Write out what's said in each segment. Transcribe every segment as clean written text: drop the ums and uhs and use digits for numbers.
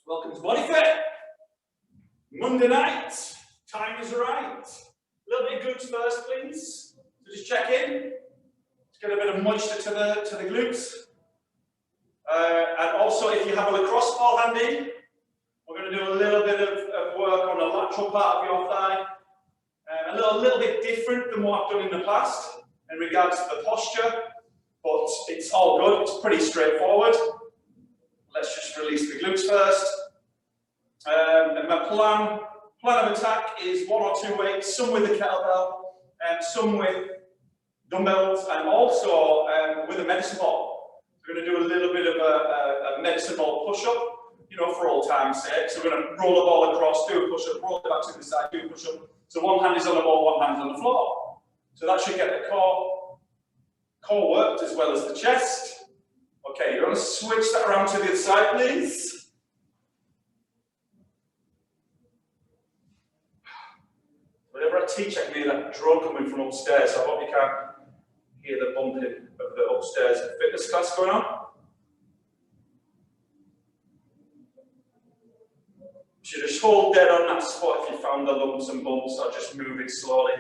Welcome to Body Fit. Monday night, time is right. A little bit of glutes first, please. So just check in. Let's get a bit of moisture to the glutes. And also, if you have a lacrosse ball handy, we're going to do a little bit of work on the lateral part of your thigh. A little bit different than what I've done in the past in regards to the posture, but it's all good. It's pretty straightforward. Let's just release the glutes first. And my plan of attack is 1 or 2 weights, some with a kettlebell, and some with dumbbells, and also with a medicine ball. We're going to do a little bit of a medicine ball push-up, you know, for old time's sake. So we're going to roll the ball across, do a push-up, roll it back to the side, do a push-up. So one hand is on the ball, one hand is on the floor. So that should get the core worked as well as the chest. Okay, you're going to switch that around to the other side, please. Whenever I teach, I can hear that drum coming from upstairs. So I hope you can't hear the bumping of the upstairs fitness class going on. So just hold dead on that spot if you found the lumps and bumps, or just move it slowly.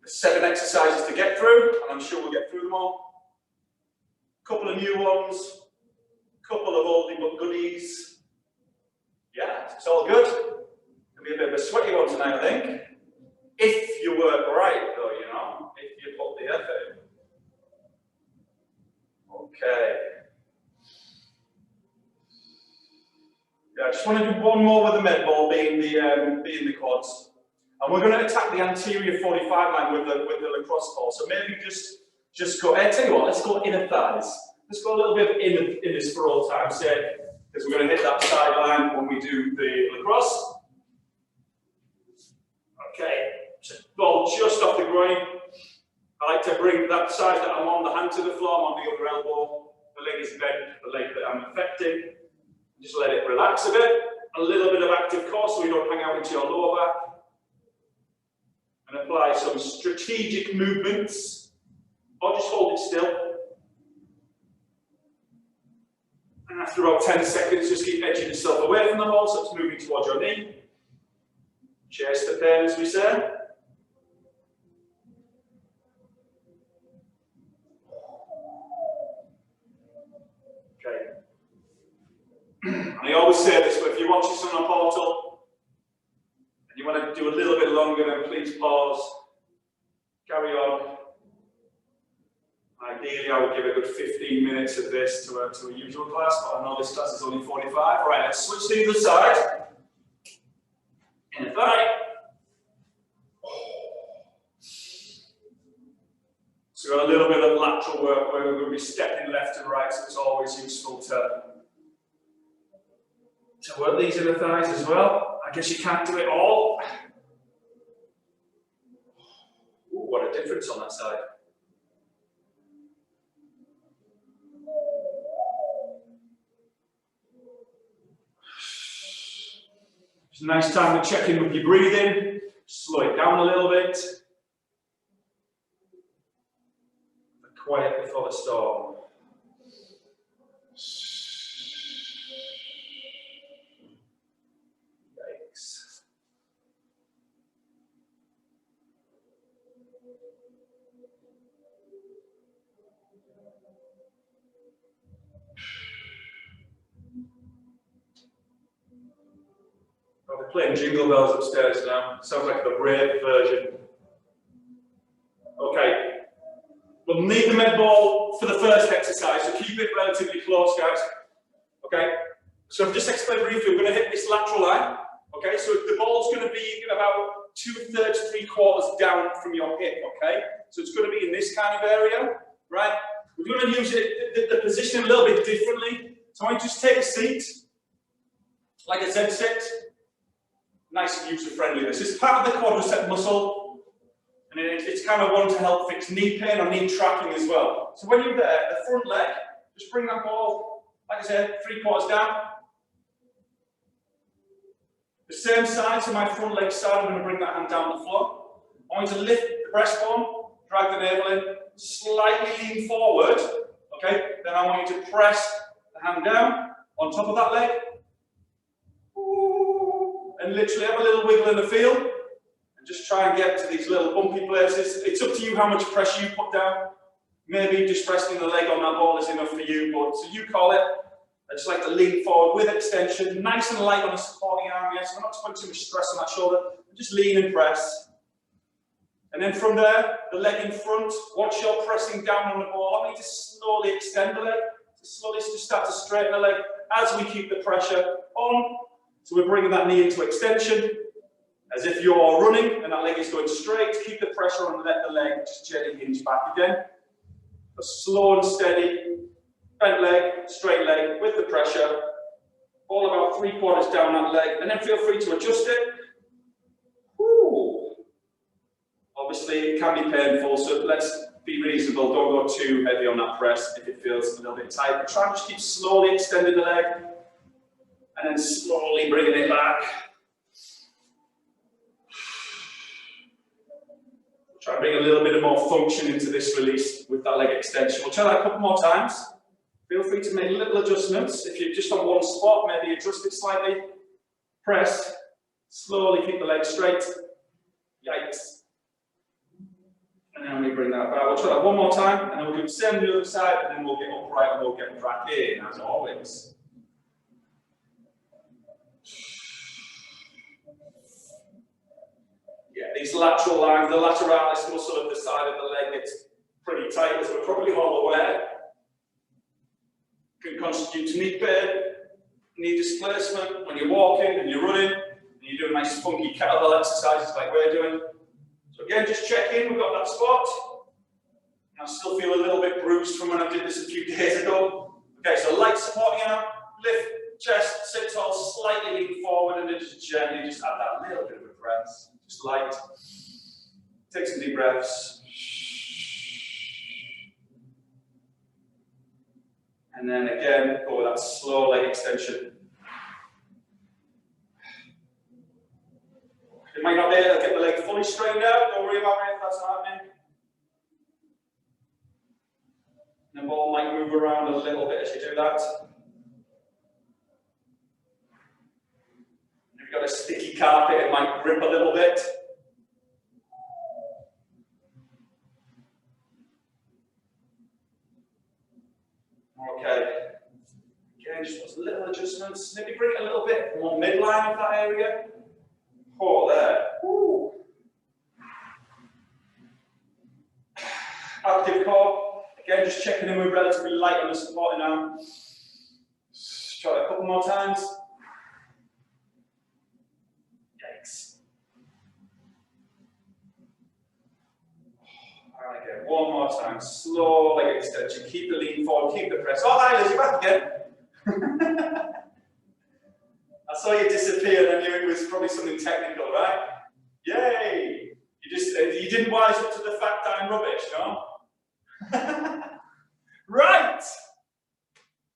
There's 7 exercises to get through, and I'm sure we'll get through them all. Couple of new ones, couple of oldie but goodies. Yeah, it's all good. It'll be a bit of a sweaty one tonight, I think. If you work right, though, you know, if you put the effort in. Okay. Yeah, I just want to do one more with the med ball, being the quads, and we're going to attack the anterior 45 line with the lacrosse ball. So maybe just go. I tell you what, let's go inner thighs. Let's go a little bit of inners for old time's sake, because we're going to hit that sideline when we do the lacrosse. Okay, ball just off the groin. I like to bring that side that I'm on, the hand to the floor, I'm on the other elbow. The leg is bent, the leg that I'm affecting. Just let it relax a bit. A little bit of active core so we don't hang out into your lower back. And apply some strategic movements. Or just hold it still. And after about 10 seconds, just keep edging yourself away from the ball so it's moving towards your knee. Chase the pain, as we say. Okay. And I always say this, but if you watch this on a portal and you want to do a little bit longer, then please pause, carry on. Ideally, I would give a good 15 minutes of this to a usual class, but I know this class is only 45. All right, let's switch to the other side. Inner thigh. So we've got a little bit of lateral work where we're going to be stepping left and right, so it's always useful to work these inner thighs as well. I guess you can't do it all. Ooh, what a difference on that side. It's a nice time to check in with your breathing. Slow it down a little bit. Quiet before the storm. Yikes. I'll be playing jingle bells upstairs now. Sounds like the rave version. Okay. We'll need the med ball for the first exercise, so keep it relatively close, guys. Okay? So I've just explained briefly, we're going to hit this lateral line. Okay? So the ball's going to be about 2/3 to 3/4 down from your hip. Okay? So it's going to be in this kind of area, right? We're going to use it, the position a little bit differently. So I want you to just take a seat. Like I said, sit. Nice and user-friendly. This is part of the quadricep muscle. And it's kind of one to help fix knee pain or knee tracking as well. So when you're there, the front leg, just bring that ball, like I said, 3/4 down. The same side, so my front leg side, I'm going to bring that hand down the floor. I want you to lift the breastbone, drag the navel in, slightly lean forward, okay? Then I want you to press the hand down, on top of that leg. And literally have a little wiggle in the field. And just try and get to these little bumpy places. It's up to you how much pressure you put down. Maybe just resting the leg on that ball is enough for you, but so you call it. I just like to lean forward with extension, nice and light on the supporting arm, yes. I'm not putting too much stress on that shoulder. Just lean and press. And then from there, the leg in front, watch you're pressing down on the ball. I want you to slowly extend the leg, to slowly just start to straighten the leg as we keep the pressure on. So we're bringing that knee into extension, as if you're running and that leg is going straight. Keep the pressure on and let the leg just gently hinge back again. But slow and steady, bent leg, straight leg with the pressure. All about 3/4 down that leg, and then feel free to adjust it. Woo. Obviously, it can be painful, so let's be reasonable. Don't go too heavy on that press if it feels a little bit tight. But try and just keep slowly extending the leg, and then slowly bringing it back. Try and bring a little bit of more function into this release with that leg extension. We'll try that a couple more times. Feel free to make little adjustments. If you're just on one spot, maybe adjust it slightly. Press. Slowly keep the leg straight. Yikes. And then we bring that back. We'll try that one more time, and then we'll do the same on the other side, and then we'll get upright and we'll get back in, as always. Yeah, these lateral lines, the lateralis muscle of the side of the leg gets pretty tight, as we're probably all aware. Can constitute to knee pain, knee displacement when you're walking and you're running, and you're doing nice funky kettlebell exercises like we're doing. So again, just check in, we've got that spot. And I still feel a little bit bruised from when I did this a few days ago. Okay, so light supporting arm, lift, chest, sit tall, slightly lean forward, and then just gently just add that little bit of a press. Just light. Take some deep breaths. And then again, go with that slow leg extension. You might not be able to get the leg fully straightened out. Don't worry about it if that's not happening. The ball might move around a little bit as you do that. If you've got a sticky carpet, it might grip a little bit. Okay. Again, just those little adjustments. Maybe bring it a little bit more midline of that area. Oh, there. Woo. Active core. Again, just checking in with relatively light on the supporting arm. Try it a couple more times. Yikes. And again, one more time. Slow leg extension. Keep the lean forward. Keep the press. Oh, hi, Liz, you're back again. I saw you disappear and I knew it was probably something technical, right? Yay! You didn't wise up to the fact that I'm rubbish, no? Right!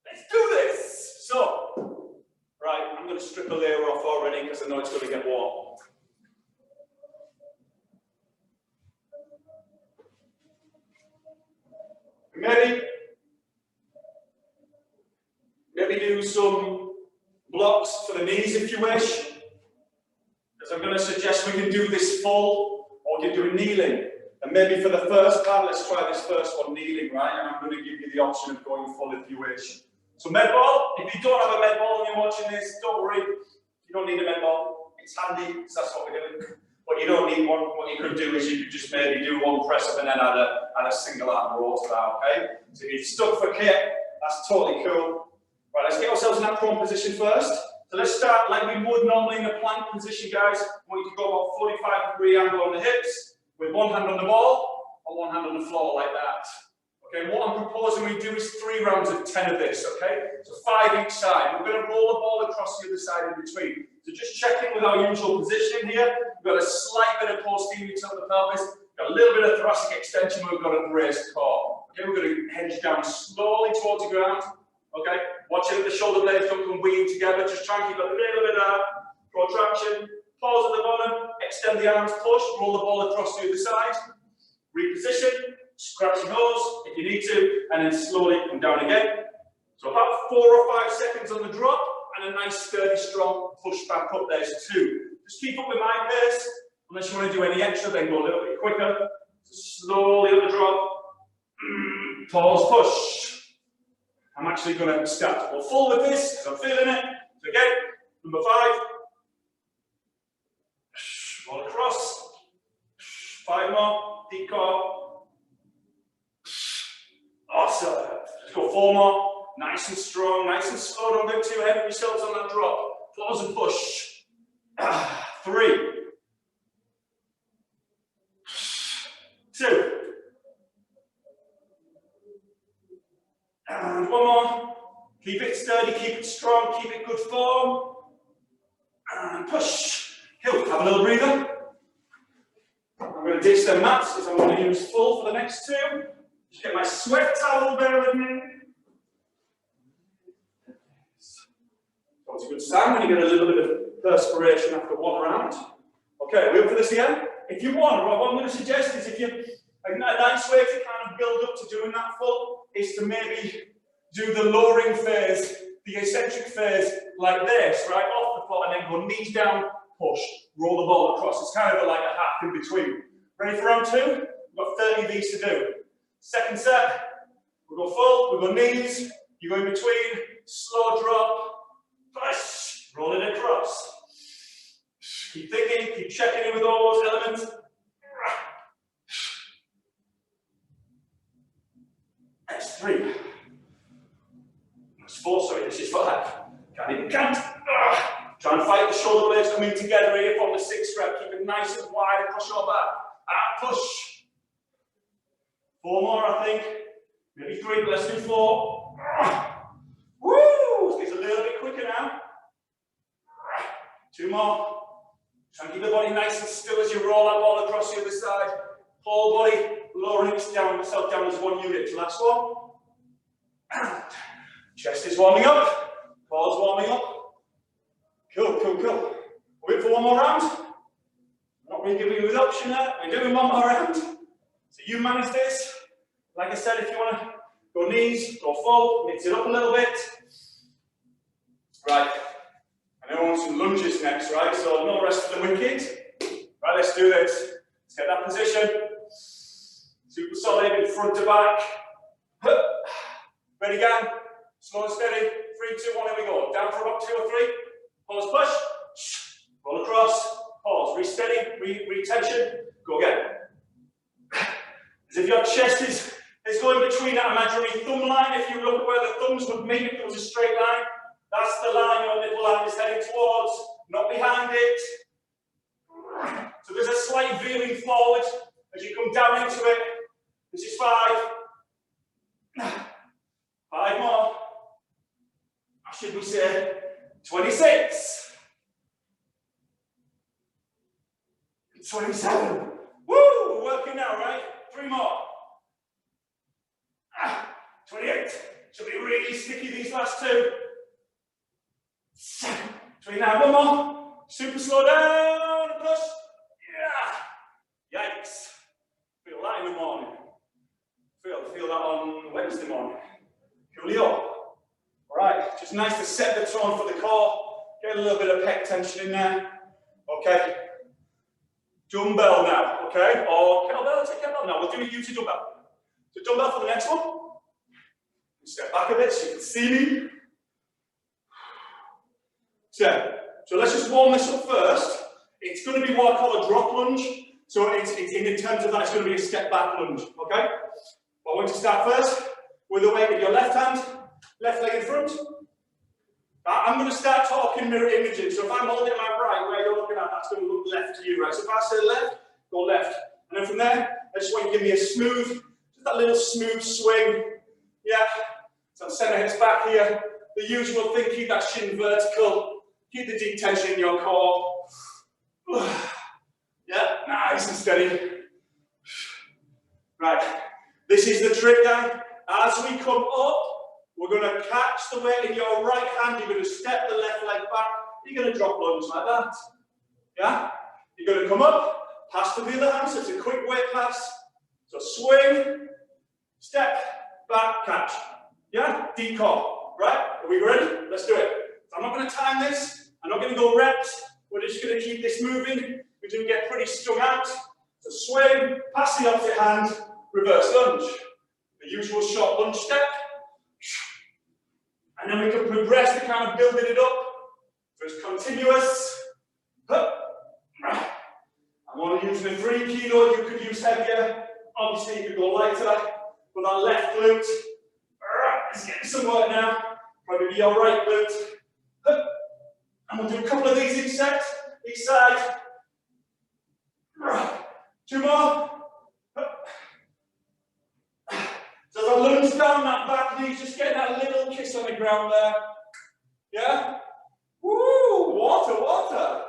Let's do this! So, right, I'm going to strip a layer off already because I know it's going to get warm. Maybe do some blocks for the knees if you wish. Because I'm going to suggest we can do this full or we can do kneeling. And maybe for the first part, let's try this first one kneeling, right? And I'm going to give you the option of going full if you wish. So med ball, if you don't have a med ball and you're watching this, don't worry. You don't need a med ball. It's handy because that's what we're doing. But you don't need one. What you could do is you could just maybe do one press up and then add a single arm row to that, okay? So if you're stuck for kit, that's totally cool. Right, let's get ourselves in that prone position first. So let's start like we would normally in a plank position, guys. I want you to go about 45-degree angle on the hips with one hand on the ball or one hand on the floor like that. Okay, what I'm proposing we do is 3 rounds of 10 of this, okay? So 5 each side. We're going to roll the ball across the other side in between. So just check in with our usual positioning here. We've got a slight bit of posterior tilt of the pelvis. We've got a little bit of thoracic extension. We've got a braced core. Okay, we're going to hinge down slowly towards the ground. Okay, watching the shoulder blades don't come winging together. Just try and keep a little bit of protraction. Pause at the bottom. Extend the arms, push. Roll the ball across the other side. Reposition. Scratch your nose if you need to, and then slowly come down again. So about 4 or 5 seconds on the drop, and a nice sturdy, strong push back up. There's 2. Just keep up with my pace. Unless you want to do any extra, then go a little bit quicker. Just slowly up the drop. Pause, push. I'm actually going to start to go full with this because I'm feeling it. So again, number 5. Roll across. 5 more. Deep core. Awesome. Let's go 4 more. Nice and strong, nice and slow. Don't get too heavy yourselves on that drop. Pause and push. 3. 2. And 1 more. Keep it sturdy, keep it strong, keep it good form. And push. Cool. Have a little breather. I'm going to ditch the mats because I'm going to use full for the next 2. Just get my sweat towel there with me. It's a good sign when you get a little bit of perspiration after 1 round. Okay, we up for this again? If you want, what I'm going to suggest is if you, a nice way to kind of build up to doing that full is to maybe do the lowering phase, the eccentric phase like this, right, off the foot, and then go knees down, push, roll the ball across. It's kind of like a half in between. Ready for round 2? We've got 30 of these to do. Second set, we'll go full, we'll go knees, you go in between, slow drop, push, roll it across. Keep thinking, keep checking in with all those elements. That's 3. That's 4, sorry, this is 5. Can't even count. Try and fight the shoulder blades coming together here from the 6th rep. Keep it nice and wide across your back. And push. 4 more, I think. Maybe 3, but let's do 4. Woo! It's a little bit quicker now. 2 more. Try and keep the body nice and still as you roll that ball across the other side. Whole body lowering itself down as 1 unit. Last one. Chest is warming up. Core's warming up. Cool, cool, cool. We're in for 1 more round. Not really giving you an option there. We're doing 1 more round. So you manage this. Like I said, if you want to go knees, go full, mix it up a little bit. Right. I know I want some lunges next, right? So no rest for the wicked. Right, let's do this. Let's get that position. Super solid in front to back. Ready again. Slow and steady. 3, 2, 1, here we go. Down for about 2 or 3. Pause, push. Roll across. Pause. Re-steady. Re-tension. Go again. As if your chest is going between that imaginary thumb line. If you look at where the thumbs would meet, if it was a straight line, that's the line your little line is heading towards, not behind it. So there's a slight veering forward as you come down into it. This is 5. 5 more. Or should we say 26? 27. Woo! We're working now, right? 3 more. 28. Should be really sticky these last 2. 29. 1 more. Super slow down. Push. Yeah. Yikes. Feel that in the morning. Feel that on Wednesday morning. Coolio. Alright, just nice to set the tone for the core. Get a little bit of pec tension in there. Okay. Dumbbell now, okay? Or kettlebell, take kettlebell. No, we'll do a UT dumbbell. So dumbbell for the next one. Step back a bit so you can see me. So let's just warm this up first. It's going to be what I call a drop lunge. So it's in terms of that, it's going to be a step back lunge, okay? But I want to start first with the weight of your left hand, left leg in front. I'm going to start talking mirror imaging. So if I'm holding my right, where you're looking at, that's going to look left to you, right? So if I say left, go left. And then from there, I just want you to give me a smooth, just that little smooth swing. Yeah. So center hips back here. The usual thing, keep that shin vertical. Keep the deep tension in your core. Yeah, nice and steady. Right. This is the trick, guys. As we come up, we're going to catch the weight in your right hand. You're going to step the left leg back. You're going to drop lunge like that. Yeah? You're going to come up, pass to the other hand. So it's a quick weight pass. So swing, step, back, catch. Yeah? Deep core. Right, are we ready? Let's do it. So I'm not going to time this. I'm not going to go reps. We're just going to keep this moving. We do get pretty strung out. So swing, pass the opposite hand, reverse lunge. The usual short lunge step. And then we can progress to kind of building it up. So it's continuous. I'm only using a 3 kilo, you could use heavier. Obviously you could go lighter. But that left glute is getting some work now. Probably your right glute. And we'll do a couple of these each set, each side. 2 more. So as I lunge down that back knee, just getting that little kiss on the ground there. Yeah? Woo! Water, water.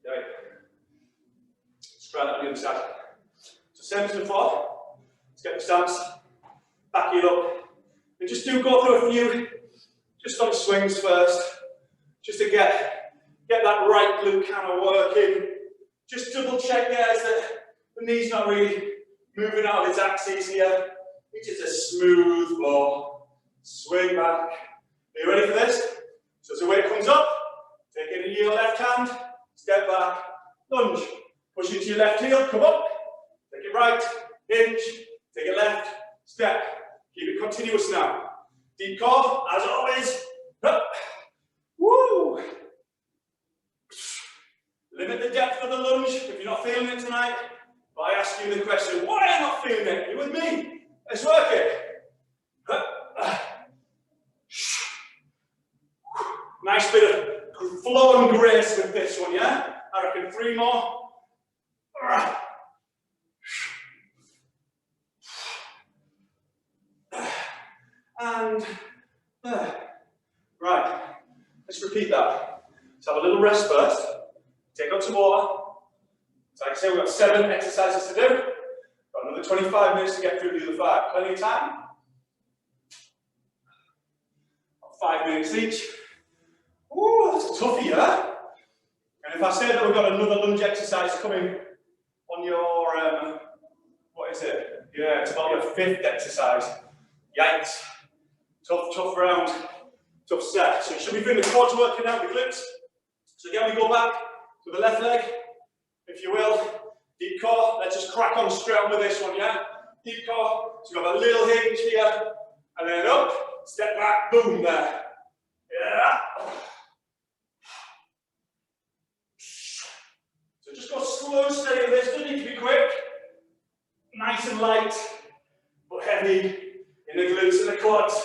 Right. Straight on the other side. So same as before. Let's get the stance. Back it up. And just do go through a few, just on swings first. Just to get that right glute kind of working. Just double check, guys, that the knee's not really moving out of its axis here. It's just a smooth flow. Swing back. Are you ready for this? So as the weight comes up, take it into your left hand, step back, lunge. Push it to your left heel, come up. Take it right, hinge, take it left, step. Keep it continuous now. Deep core, as always. Woo! Limit the depth of the lunge if you're not feeling it tonight. But I ask you the question, why are you not feeling it? Are you with me? Let's work it. Nice bit of flow and grace with this one, yeah? I reckon 3 more. And right, let's repeat that. Let's have a little rest first. Take out some water. So like I say, we've got 7 exercises to do. Got another 25 minutes to get through the other 5. Plenty of time. 5 minutes each. Ooh, that's a toughie, yeah? And if I say that we've got another lunge exercise coming on your, what is it? Yeah, it's about your 5th exercise. Yikes. Tough round, tough set. So you should be feeling the quads working out, the glutes. So again, we go back to the left leg, if you will. Deep core, let's just crack on straight on with this one, yeah? Deep core, so you've got that little hinge here, and then up, step back, boom, there. Yeah. So just go slow, steady with this, doesn't need to be quick. Nice and light, but heavy in the glutes and the quads.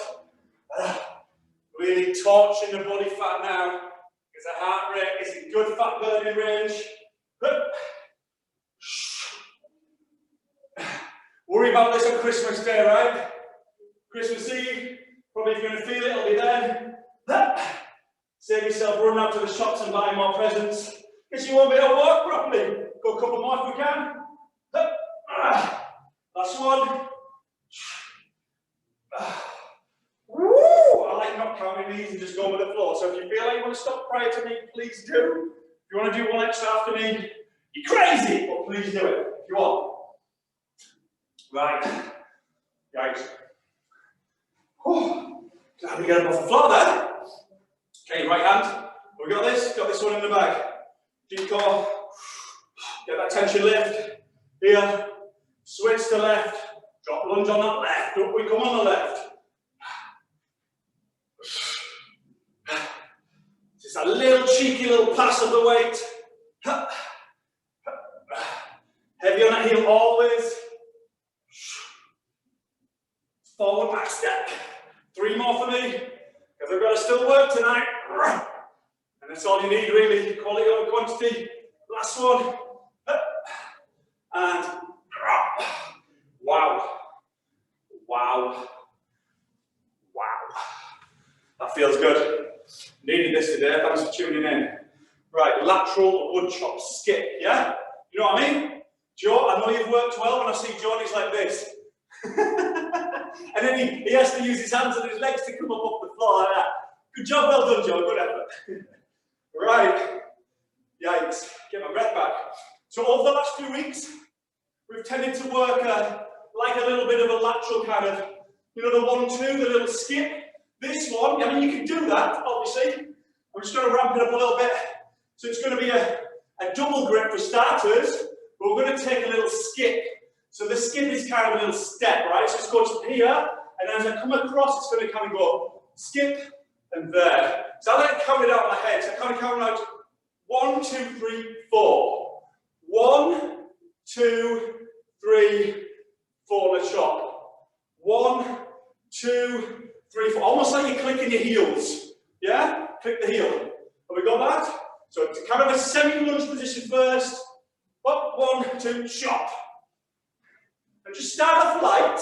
Really torching the body fat now, because the heart rate is in good fat burning range. Worry about this on Christmas Day, right? Christmas Eve, probably if you're going to feel it, it'll be then. Save yourself running out to the shops and buying more presents, because you won't be able to walk properly. Go a couple more if we can. Last one. Woo! I like not counting these and just going with the flow. So if you feel like you want to stop prior to me, please do. If you want to do one extra after me, you're crazy, but please do it if you want. Right. Guys. Glad we get above the floor there. Okay, right hand. We got this one in the bag. Deep core. Get that tension lift. Here. Switch to left. Drop lunge on that left. Up we come on the left. Just a little cheeky little pass of the weight. Heavy on that heel always. Forward back step. 3 more for me, because I've got to still work tonight. And that's all you need really, quality over quantity. Last one. And wow. Wow. Wow. That feels good. Needed this today, thanks for tuning in. Right, lateral wood chop skip, yeah? You know what I mean? Joe, I know you've worked well when I see Joe, he's like this. And then he has to use his hands and his legs to come up off the floor like that. Good job, well done, Joe, good effort. Right, yikes, get my breath back. So over the last few weeks, we've tended to work like a little bit of a lateral kind of, you know, the 1-2, the little skip. This one, I mean, you can do that, obviously. I'm just going to ramp it up a little bit. So it's going to be a double grip for starters, but we're going to take a little skip. So the skip is kind of a little step, right? So it goes here, and as I come across, it's going to kind of go skip and there. So I like to count it out in my head. So I kind of count out 1, 2, 3, 4. 1, 2, 3, 4. Let's chop. 1, 2, 3, 4. Almost like you're clicking your heels. Yeah? Click the heel. Have we got that? So it's kind of a semi-lunge position first. Up, 1, 2, chop. And just start off light.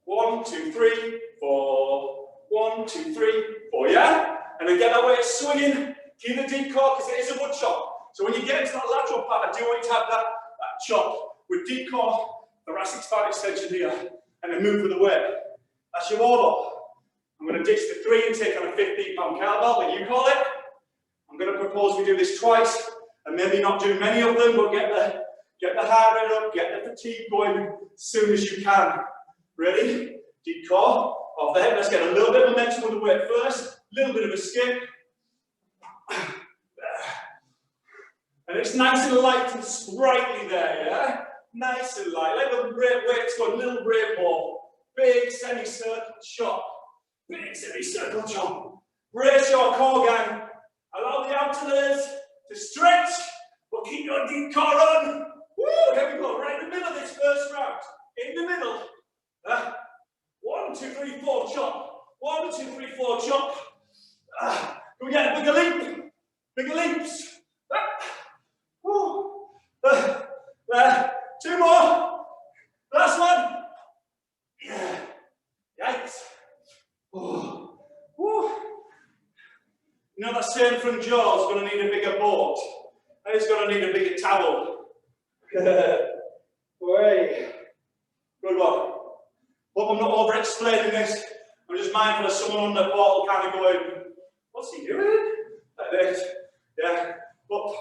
1, 2, 3, 4. 1, 2, 3, 4. Yeah? And then get that way swinging. Keep the deep core because it is a wood chop. So when you get into that lateral part, I do want you to have that chop with deep core, thoracic spine extension here, and then move with the weight. That's your warm-up. I'm going to ditch the 3 and take on a 15-pound kettlebell, what you call it. I'm going to propose we do this twice, and maybe not do many of them, but get the heart rate up, get the fatigue going as soon as you can. Ready? Deep core, off the hip. Let's get a little bit of momentum with the weight first. A little bit of a skip. And it's nice and light and sprightly there, yeah? Nice and light. Let the weight's go a little bit more. Big semicircle chop. Big semicircle chop. Brace your core, gang. Allow the outer layers to stretch, but keep your deep core on. Woo! Here we go. Right in the middle of this first round. In the middle. 1, 2, 3, 4, chop. 1, 2, 3, 4, chop. Can we get a bigger leap? Bigger leaps. 2 more. Last one. Yeah. Yikes. Oh. Woo. You know that saying from Jaws, going to need a bigger boat. And it's going to need a bigger towel. Way. Good one. Hope I'm not over-explaining this. I'm just mindful of someone on the ball kind of going, what's he doing? Like this. Yeah. Up.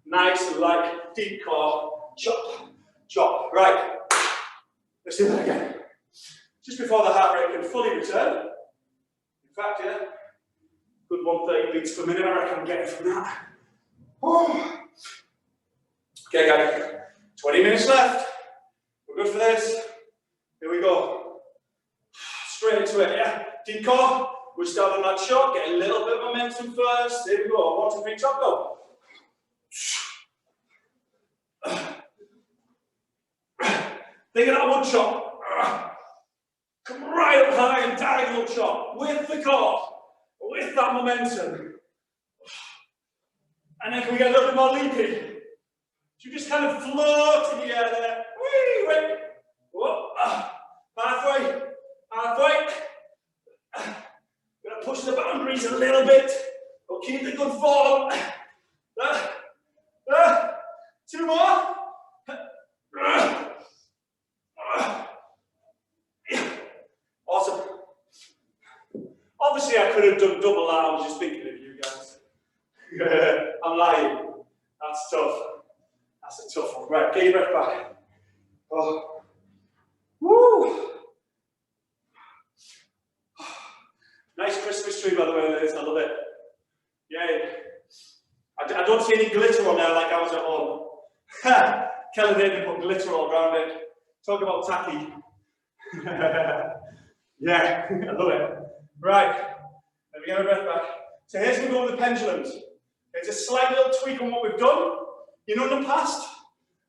Nice and light. Deep core. Chop. Chop. Right. Let's do that again. Just before the heart rate can fully return. In fact, yeah. Good 130 beats per minute, I reckon I'm getting from that. Oh. Okay, guys. 20 minutes left. We're good for this. Here we go. Straight into it, yeah. Deep core. We start on that shot. Get a little bit of momentum first. Here we go. 1, 2, 3, chop, go. Think of that one chop. Come right up high and diagonal chop with the core, with that momentum. And then can we get a little bit more leapy? So you just kind of float in the air there. Whee, wait. Whoa. Halfway. Halfway. Gonna push the boundaries a little bit, but keep the good form. 2 more. Awesome. Obviously, I could have done double that. I was just thinking of you guys. I'm lying. That's tough. That's a tough one. Right, get your breath back. Oh. Woo! Nice Christmas tree, by the way, Liz. I love it. Yay. I don't see any glitter on there like I was at home. Kelly didn't put glitter all around it. Talk about tacky. Yeah, I love it. Right, let me get my breath back. So here's where we go with the pendulums. It's a slight little tweak on what we've done. You know, in the past,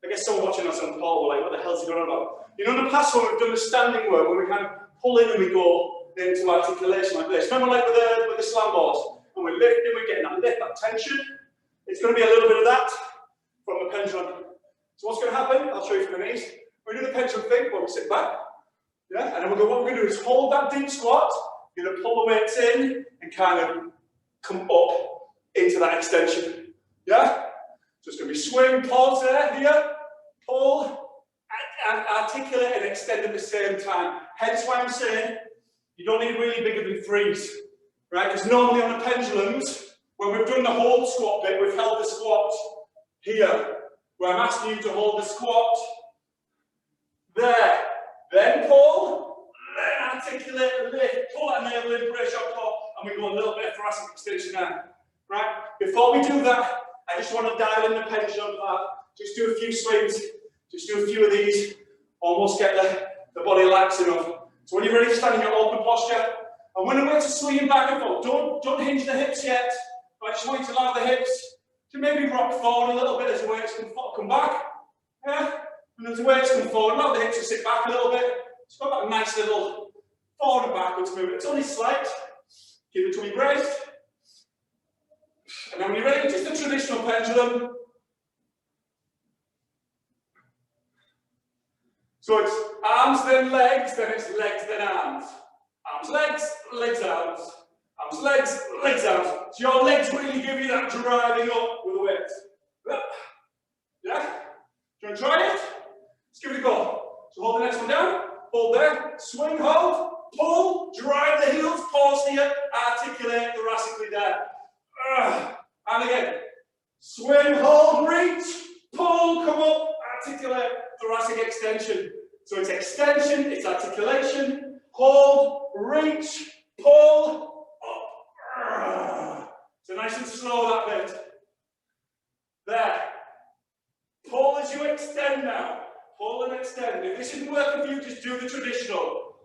I guess someone watching us on Paul were like, what the hell's he going on about? You know, in the past, when we've done the standing work, where we kind of pull in and we go into articulation like this. Remember, like with the slam balls, and we're lifting, we're getting that lift, that tension. It's going to be a little bit of that from the pendulum. So what's going to happen? I'll show you from the knees. We do the pendulum thing where we sit back. Yeah, and then what we're going to do is hold that deep squat. You're going to pull the weights in and kind of come up into that extension. Yeah? So it's going to be swing, pause there, here, pull, and articulate and extend at the same time. Hence why I'm saying you don't need really bigger than 3s. Right? Because normally on the pendulums, when we've done the hold squat bit, we've held the squat here. where I'm asking you to hold the squat. There. Then pull, then articulate, lift, pull that navel in, brace your core, and we go a little bit of thoracic extension now. Right? Before we do that, I just want to dial in the pendulum part. Just do a few swings, just do a few of these, almost get the body lax enough. So when you're ready to stand in your open posture, and when the weights are swinging back and forth, don't hinge the hips yet. I just want you to allow the hips to maybe rock forward a little bit as the weights come back. Yeah? And as the weights come forward, allow the hips to sit back a little bit. It's got that nice little forward and backwards movement. It's only slight. Keep the tummy braced. And then when you're ready, just the traditional pendulum. So it's arms, then it's legs, then arms. Arms, legs, arms. Arms, legs, arms. So your legs really give you that driving up with the weights. Yeah? Do you want to try it? Let's give it a go. So hold the next one down. Hold there. Swing, hold. Pull. Drive the heels. Pause here. Articulate thoracically there. And again. Swing, hold, reach. Pull, come up. Articulate. Thoracic extension. So it's extension, it's articulation, hold, reach, pull, up. So nice and slow that bit. There. Pull as you extend now. Pull and extend. If this isn't working for you, just do the traditional.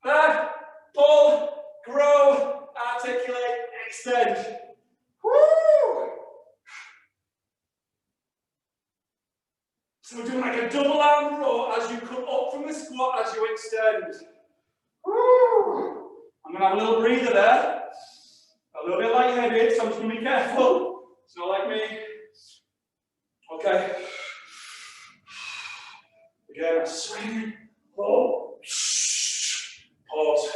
There. Pull, grow, articulate, extend. Woo! So we're doing like a double arm row as you come up from the squat as you extend. Woo! I'm going to have a little breather there. A little bit lightheaded, so I'm just going to be careful. It's not like me. Okay. Again, swing. Hold. Pause.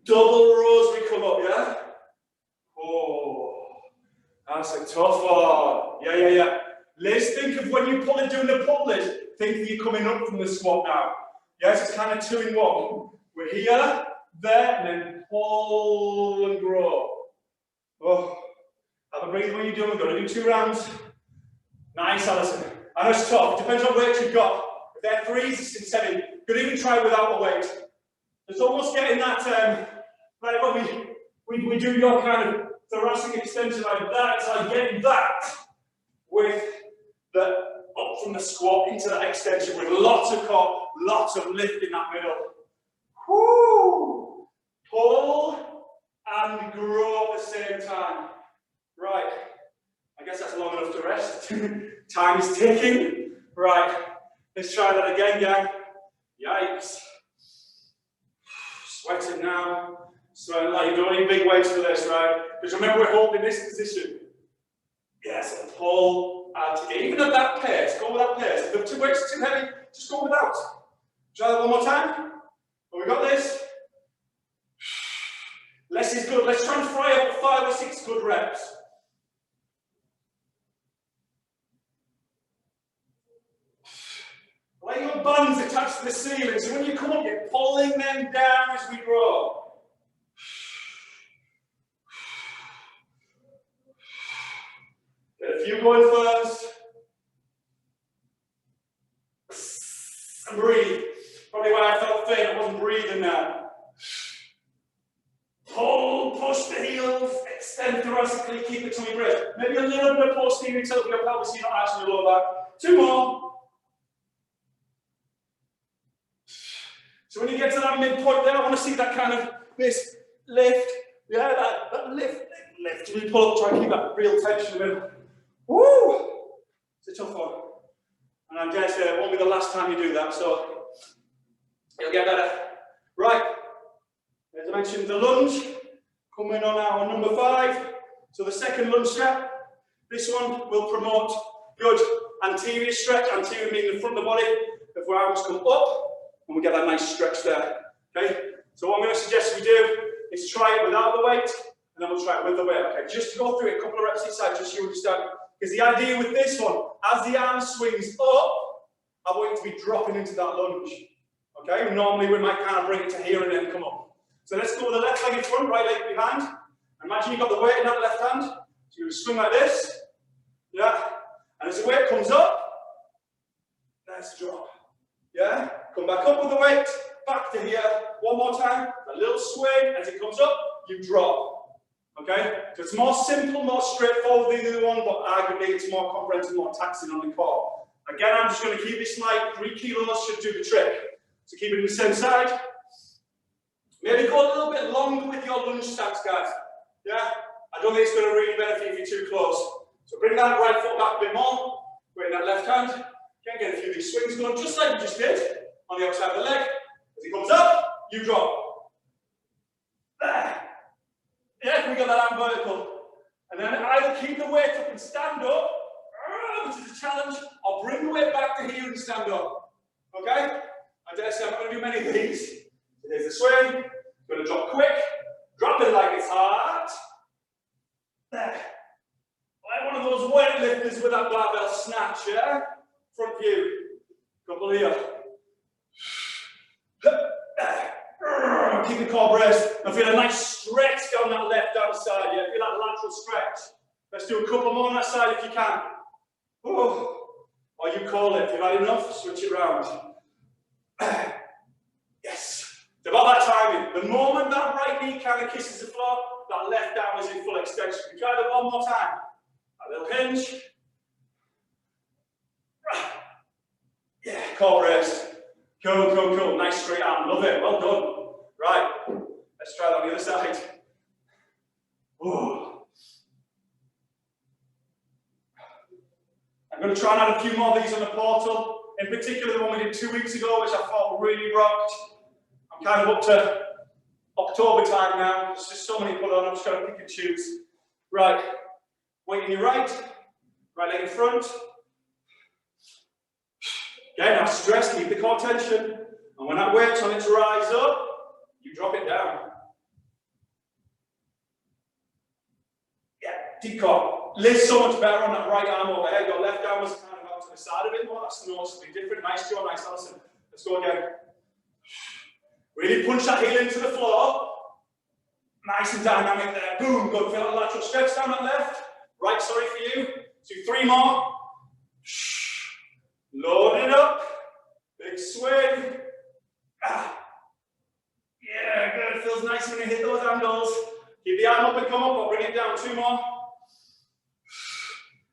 Double rows we come up, yeah? Oh. That's a tough one. Yeah. Liz, think of when you pull it, doing the pull, Liz. Think of you coming up from the squat now. Yes, it's kind of 2 in 1. We're here, there, and then pull and grow. Oh, have a breathe when you're doing. We're going to do 2 rounds. Nice, Alison. I know it's tough. It depends on what weight you've got. If they're 3s, it's 7. You could even try it without the weight. It's almost getting that, like when we do your kind of thoracic extension like that, it's like getting that with the up from the squat into that extension with lots of core, lots of lift in that middle. Whoo! Pull and grow at the same time. Right. I guess that's long enough to rest. Time is ticking. Right. Let's try that again, gang. Yikes. Sweating now. So like you don't need big weights for this, right? Because remember we're holding this position. Yes, and pull, articulate. Even at that pace, go with that pace. If the 2 weights are too heavy, just go without. Try that one more time. But we got this. Less is good. Let's try and fry up 5 or 6 good reps. Like your buns attached to the ceiling, so when you come up, you're pulling them down as we grow. Get a few going first. And breathe. Probably why I felt faint, I wasn't breathing now. Pull, push the heels, extend thoracically, keep the tummy braced. Maybe a little bit of posterior tilt of your pelvis, so you're not actually lower back. 2 more. So when you get to that midpoint there, I want to see that kind of, this lift, yeah, that lift, really pull up, try and keep that real tension in the middle. Woo! It's a tough one. And I guess it won't be the last time you do that, so you'll get better. Right, as I mentioned, the lunge, coming on our number 5. So the second lunge step, this one will promote good anterior stretch, anterior meaning the front of the body, if our arms come up, and we get that nice stretch there. Okay? So what I'm going to suggest we do is try it without the weight, and then we'll try it with the weight. Okay, just to go through it, a couple of reps each side, just so you understand. Because the idea with this one, as the arm swings up, I want you to be dropping into that lunge. Okay? Normally we might kind of bring it to here and then come up. So let's go with the left leg in front, right leg behind. Imagine you've got the weight in that left hand. So you're going to swing like this. Yeah. And as the weight comes up, let's drop. Yeah. Come back up with the weight. Back to here. One more time. A little swing. As it comes up, you drop. Okay? So it's more simple, more straightforward than the other one, but arguably it's more comprehensive, more taxing on the core. Again, I'm just going to keep this light. 3 kilos should do the trick. So keep it in the same side. Maybe go a little bit longer with your lunge stance, guys. Yeah? I don't think it's going to really benefit if you're too close. So bring that right foot back a bit more. Weight in that left hand. Again, get a few of these swings going, just like we just did on the outside of the leg. As it comes up, you drop. There. Yeah, can we get that arm vertical? And then either keep the weight up and stand up, which is a challenge, or bring the weight back to here and stand up. Okay? I dare say I'm not going to do many of these. So there's the swing. Going to drop quick. Drop it like it's hard. There. Like one of those weightlifters with that barbell snatch, yeah? Front view. Couple here. Keep the core braced. And feel a nice stretch down that left hand side, yeah? Feel that lateral stretch. Let's do a couple more on that side if you can. Oh. Or you call it. If you've had enough, switch it around. Yes. It's about that timing. The moment that right knee kind of kisses the floor, that left arm is in full extension. We try that one more time. A little hinge. Yeah, core raise. Cool, cool, cool. Nice straight arm. Love it. Well done. Right. Let's try that on the other side. Ooh. I'm going to try and add a few more of these on the portal. In particular, the one we did 2 weeks ago, which I thought really rocked. I'm kind of up to October time now. There's just so many put on. I'm just going to pick and choose. Right. Weight in your right. Right leg in front. Again, have stress, keep the core tension. And when that weight's on its rise up, you drop it down. Yeah, deep core. Lift so much better on that right arm overhead. Your left arm was kind of out to the side a bit more. That's noticeably different. Nice, Joe. Nice, Alison. Let's go again. Really punch that heel into the floor. Nice and dynamic there. Boom. Good. Feel that lateral stretch down that left. Right, sorry for you. Do 3 more. Load it up. Big swing. Yeah, good. Feels nice when you hit those angles. Keep the arm up and come up, or bring it down. 2 more.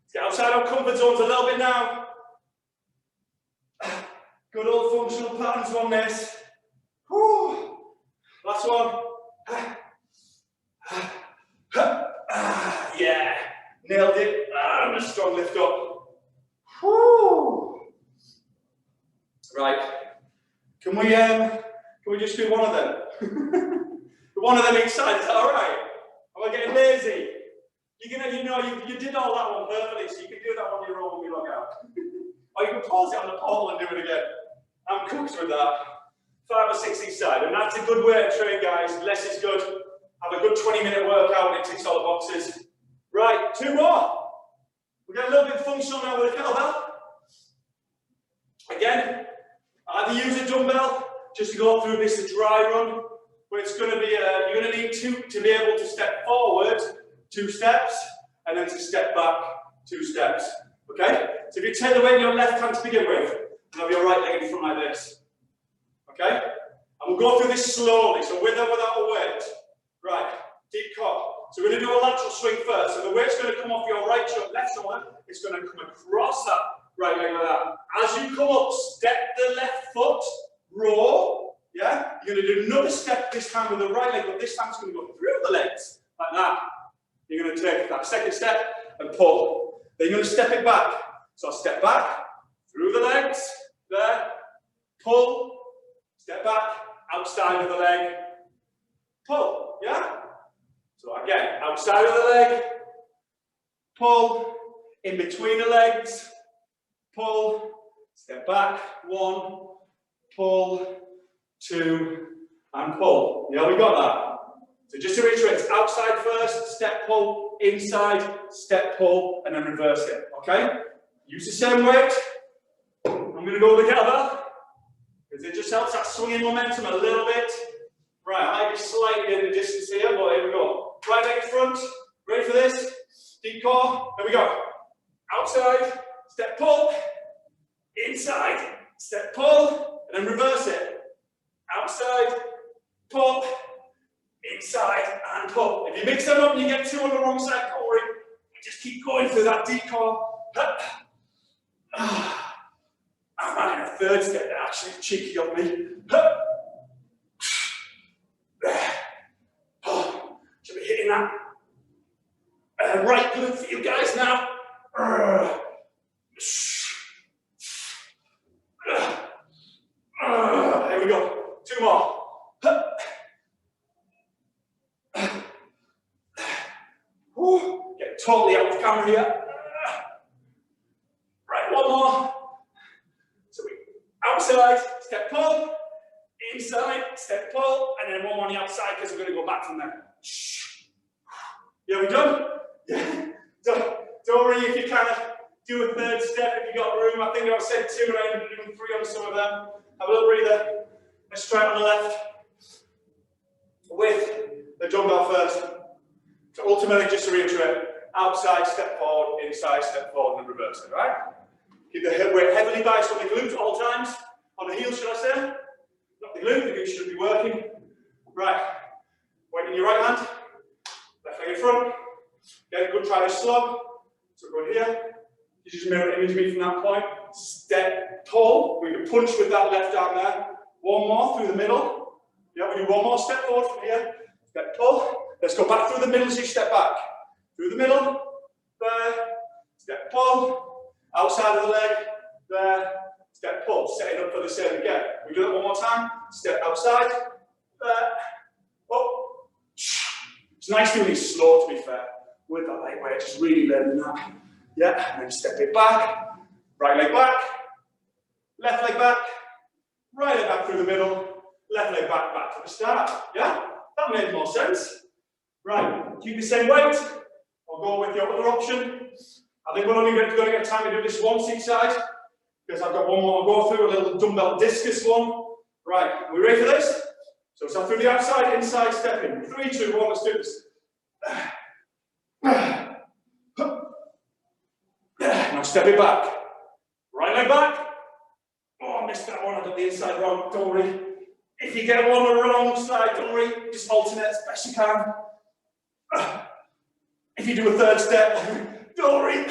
Let's get outside our comfort zones a little bit now. Good old functional patterns on this. Whew. Last one. Yeah, nailed it. And a strong lift up. Whew. Right. Can we just do one of them? One of them each side. Is that all right? Am I getting lazy? You did all that one perfectly, so you can do that on your own when we log out. Or you can pause it on the pole and do it again. I'm cooked with that. 5 or 6 each side, and that's a good way to train, guys. Less is good. Have a good 20-minute workout and it ticks all the boxes. Right, 2 more. We get a little bit functional now with a kettlebell. Again, either use a dumbbell just to go through this dry run, but it's going to be you're going to need to be able to step forward 2 steps and then to step back 2 steps. Okay? So if you take the weight in your left hand to begin with, and have your right leg in front like this. Okay? And we'll go through this slowly, so with or without a weight. Right, deep core. So we're going to do a lateral swing first. So the weight's going to come off your right shoulder, left shoulder. It's going to come across that right leg like that. As you come up, step the left foot, roll. Yeah? You're going to do another step this time with the right leg, but this time it's going to go through the legs, like that. You're going to take that second step and pull. Then you're going to step it back. So step back, through the legs, there, pull, step back, outside of the leg, pull, yeah? So again, outside of the leg, pull, in between the legs, pull, step back, 1, pull, 2, and pull. Yeah, we got that. So just to reiterate, it's outside first, step pull, inside, step pull, and then reverse it, okay? Use the same weight. I'm going to go with the kettlebell, because it just helps that swinging momentum a little bit. Right, I might be slightly in the distance here, but here we go. Right leg in front. Ready for this? Deep core. Here we go. Outside, step pull. Inside, step pull, and then reverse it. Outside, pull, inside, and pull. If you mix them up and you get two on the wrong side, don't worry. You just keep going through that deep core. I'm adding a third step there, actually. It's cheeky of me. Should be hitting that right glute for you guys now. There we go. Two more. Get totally out of camera here. Right, one more. So we outside, step pull, inside, step pull, and then one on the outside because we're going to go back from there. Yeah, we done? Yeah. Don't worry if you kind of do a third step if you got room. I think I said 2 and I ended up doing 3 on some of them. Have a little breather. Let's try it on the left with the dumbbell first. So ultimately, just to reiterate, outside, step forward, inside, step forward, and reverse it, right? Keep the hip weight heavily biased on the glute at all times. On the heels, should I say? Not the glute, the glute should be working. Right. Weight in your right hand. Left leg in front. Get a good try to slug. So go here. You just mirror image me from that point. Step pull. We're going to punch with that left arm there. One more through the middle. Yeah, we do one more step forward from here. Step pull. Let's go back through the middle as you step back. Through the middle. There. Step pull. Outside of the leg. There. Step pull. Setting up for the same again. We do that one more time. Step outside. There. Up. It's nice doing it slow, to be fair. With that lightweight, just really learning that. Yeah, and then step it back. Right leg back. Left leg back. Right leg back through the middle. Left leg back, back to the start. Yeah? That made more sense. Right, keep the same weight. I'll go with your other option. I think we're only going to get time to do this once each side, because I've got one more. I'll go through a little dumbbell discus one. Right, are we ready for this? So start through the outside, inside, step in. 3, 2, 1, let's do this. Now step it back. Right leg back. Oh, I missed that one. I got the inside wrong. Don't worry. If you get one on the wrong side, don't worry. Just alternate as best you can. If you do a third step, don't worry.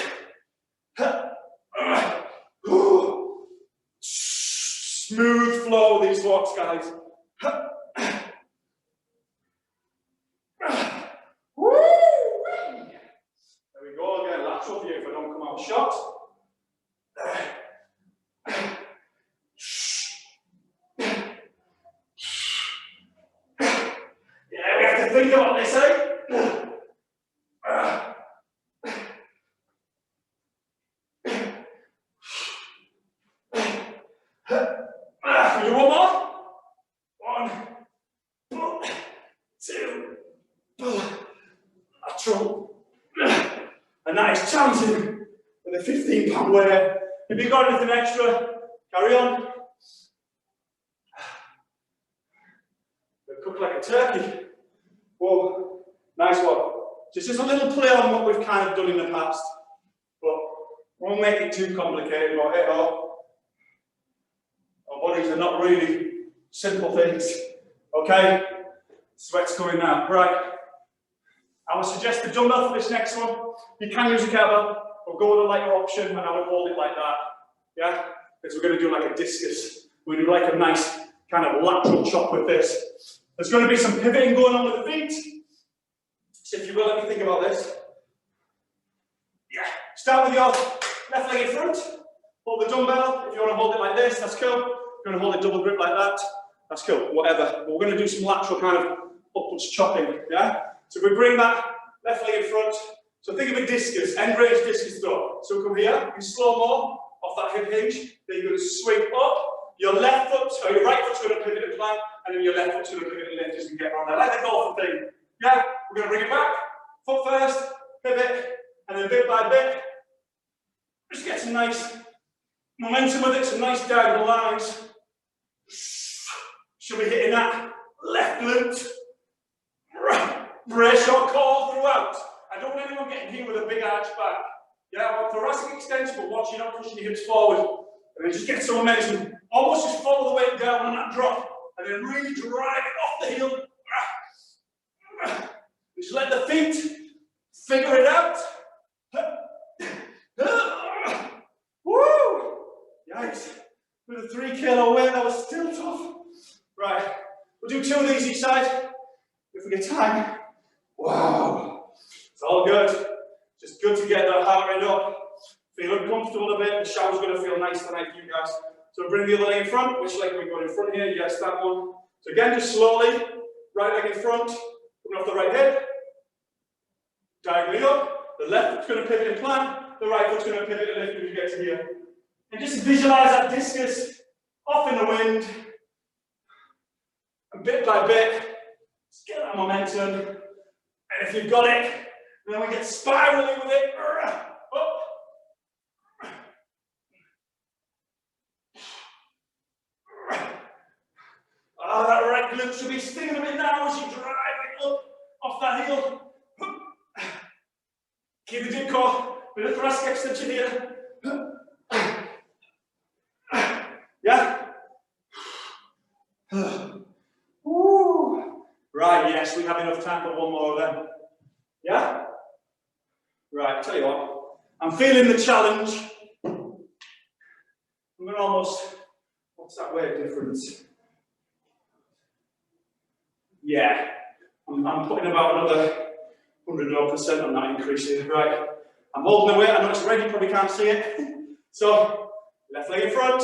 Smooth flow with these walks, guys. There we go. I'll get a lateral for you if I don't come out shot. Yeah, we have to think about this, eh? Can we do one more? 1, 2, lateral. And that is challenging with a 15-pound weight. If you've got anything extra, carry on. Cook like a turkey. Whoa, nice one. Just a little play on what we've kind of done in the past, but won't make it too complicated. But hey, our bodies are not really simple things. Okay, sweat's coming now. Right. I would suggest the dumbbell for this next one. You can use a kettlebell, or go with a lighter option, and I would hold it like that. Yeah, because we're going to do like a discus. We do like a nice kind of lateral chop with this. There's going to be some pivoting going on with the feet. So if you will, let me think about this. Yeah, start with your left leg in front. Hold the dumbbell. If you want to hold it like this, that's cool. If you want to hold it double grip like that, that's cool. Whatever. But we're going to do some lateral kind of upwards chopping. Yeah. So we bring that left leg in front. So think of a discus, end range discus throw. So come here, in slow-mo, off that hip hinge. Then you're going to swing up. Your left foot, or your right foot's going to pivot and plank, and then your left foot's going to pivot and lift as we get around there. Like the golfing thing. Yeah, we're going to bring it back. Foot first, pivot, and then bit by bit. Just get some nice momentum with it, some nice diagonal lines. Should be hitting that left glute. Brace your core throughout. I don't want anyone getting here with a big arch back. Yeah, I want thoracic extension, but watch you're not pushing your hips forward. And then just get some momentum. Almost just follow the weight down on that drop. And then really drive it off the heel. Just let the feet figure it out. Woo! Yikes. With a 3 kilo weight, that was still tough. Right, we'll do 2 of these each side. If we get time. Wow. It's all good. Just good to get that heart rate up. Feeling comfortable a bit. The shower's going to feel nice tonight for you guys. So bring the other leg in front. Which leg are we going in front here? Yes, that one. So again, just slowly. Right leg in front. Coming off the right hip. Diagonally up. The left foot's going to pivot and plan. The right foot's going to pivot and lift when you get to here. And just visualize that discus off in the wind. And bit by bit, just get that momentum. And if you've got it, then we get spiraling with it. Up. Oh, that right glute should be stinging a bit now as you drive it up off that heel. Keep the deep core, with a thoracic extension here. Yeah? Woo. Right, yes, we have enough time for one more then. Yeah? Right, tell you what, I'm feeling the challenge. I'm going to almost, what's that weight difference? Yeah, I'm putting about another 100% on that increase here. Right, I'm holding the weight, I know it's ready, you probably can't see it. So, left leg in front,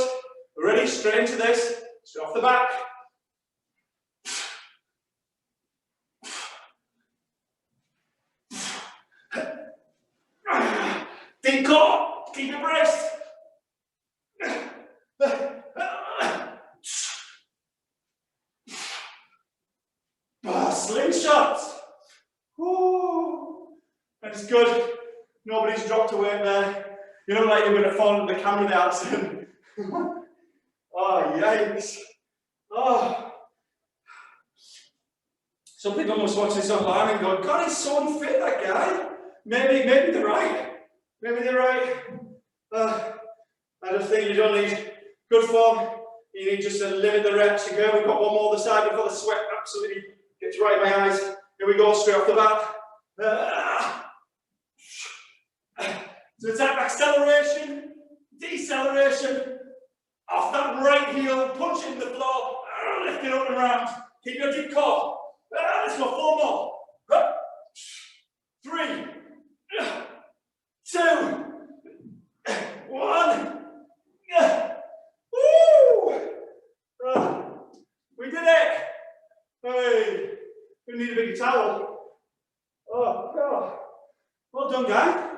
we're ready, straight into this, straight off the back. Deep core, keep your braced. Slingshots. Woo. That's good. Nobody's dropped a weight there. You look like you're going to fall into the camera there, Alison. Oh, yikes. Oh. Some people must watch this online and go, God, he's so unfit, that guy. Maybe they're right. Maybe they're right. I just think you don't need good form. You need just to limit the reps. You go. We've got one more on the side before the sweat absolutely gets right in my eyes. Here we go, straight off the bat. So it's that acceleration, deceleration, off that right heel, punch it in the floor, lift it up and around. Keep your deep core. Let's go, 4 more. 3, 2, 1. Woo! We did it! Hey, we need a big towel. Oh, God. Well done, guys.